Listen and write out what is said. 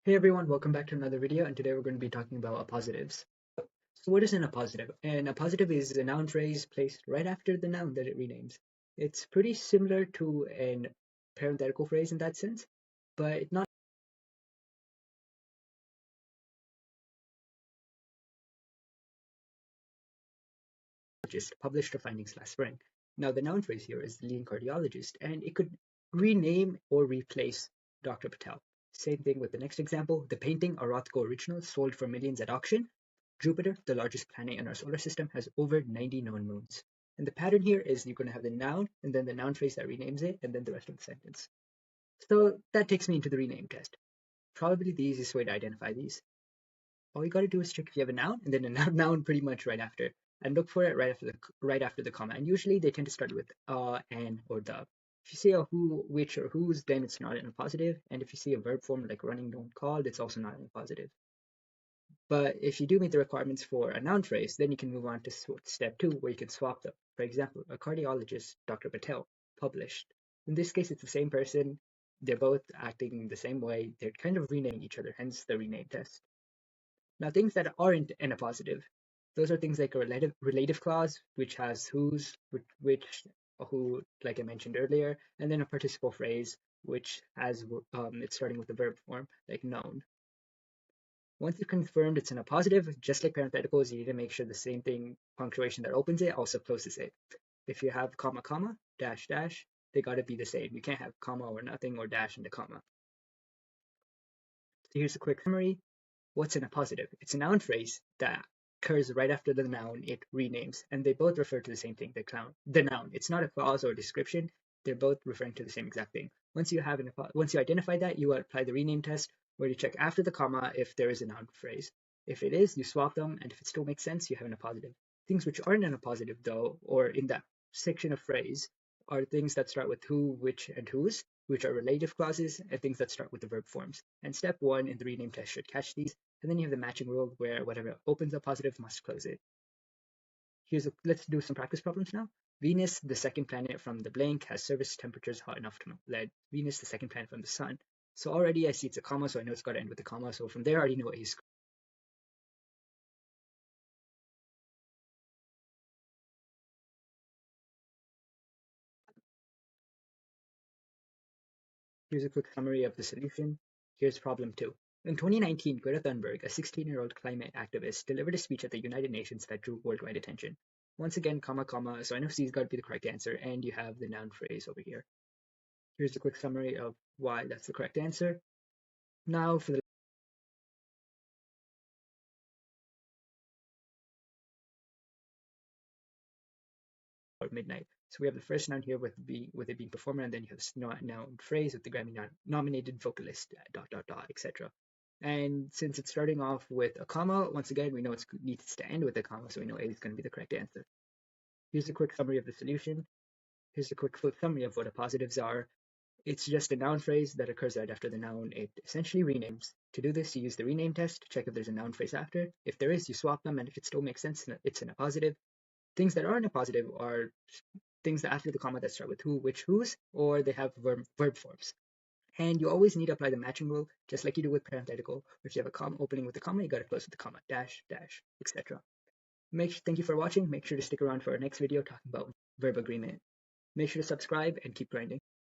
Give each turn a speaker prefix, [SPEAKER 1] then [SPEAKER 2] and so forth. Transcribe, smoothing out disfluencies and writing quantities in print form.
[SPEAKER 1] Hey everyone, welcome back to another video, and today we're going to be talking about appositives. So what is an appositive? An appositive is a noun phrase placed right after the noun that it renames. It's pretty similar to an parenthetical phrase in that sense, but not just published her findings last spring. Now the noun phrase here is the leading cardiologist, and it could rename or replace Dr. Patel. Same thing with the next example. The painting, a Rothko original, sold for millions at auction. Jupiter, the largest planet in our solar system, has over 90 known moons. And the pattern here is you're going to have the noun and then the noun phrase that renames it and then the rest of the sentence. So that takes me into the rename test. Probably the easiest way to identify these. All you got to do is check if you have a noun and then a noun pretty much right after, and look for it right after the comma. And usually they tend to start with an, or the. If you see a who, which, or whose, then it's not in a positive. And if you see a verb form like running, don't, called, it's also not in a positive. But if you do meet the requirements for a noun phrase, then you can move on to step 2, where you can swap them. For example, a cardiologist, Dr. Patel, published. In this case, it's the same person. They're both acting the same way. They're kind of renaming each other, hence the rename test. Now, things that aren't in a positive, those are things like a relative clause, which has whose, which, who, like I mentioned earlier, and then a participial phrase, which has it's starting with the verb form, like known. Once you've confirmed it's in a positive, just like parentheticals, you need to make sure the same thing, punctuation that opens it also closes it. If you have comma, comma, dash, dash, they got to be the same. You can't have comma or nothing or dash into comma. So here's a quick summary. What's in a positive? It's a noun phrase that occurs right after the noun it renames, and they both refer to the same thing, the noun. It's not a clause or a description. They're both referring to the same exact thing. Once you identify that, you apply the rename test, where you check after the comma if there is a noun phrase. If it is, you swap them, and if it still makes sense, you have an appositive. Things which aren't an appositive, though, or in that section of phrase, are things that start with who, which, and whose, which are relative clauses, and things that start with the verb forms. And step 1 in the rename test should catch these, and then you have the matching rule where whatever opens a positive must close it. Let's do some practice problems now. Venus, the second planet from the blank, has surface temperatures hot enough to melt lead. Venus, the second planet from the sun. So already I see it's a comma, so I know it's got to end with a comma. So from there, I already know what he's. Here's a quick summary of the solution. Here's problem 2. In 2019, Greta Thunberg, a 16-year-old climate activist, delivered a speech at the United Nations that drew worldwide attention. Once again, comma, comma, so I know C's got to be the correct answer, and you have the noun phrase over here. Here's a quick summary of why that's the correct answer. Now for the midnight. So we have the first noun here with it being performer, and then you have the noun phrase with the Grammy nominated vocalist, etc. And since it's starting off with a comma, once again, we know it needs to end with a comma, so we know A is going to be the correct answer. Here's a quick summary of the solution. Here's a quick summary of what appositives are. It's just a noun phrase that occurs right after the noun it essentially renames. To do this, you use the rename test to check if there's a noun phrase after. If there is, you swap them, and if it still makes sense, it's an appositive. Things that aren't a positive are things that after the comma that start with who, which, whose, or they have verb forms. And you always need to apply the matching rule, just like you do with parenthetical. If you have a comma opening with a comma, you got to close with the comma, dash, dash, etc. Thank you for watching. Make sure to stick around for our next video talking about verb agreement. Make sure to subscribe and keep grinding.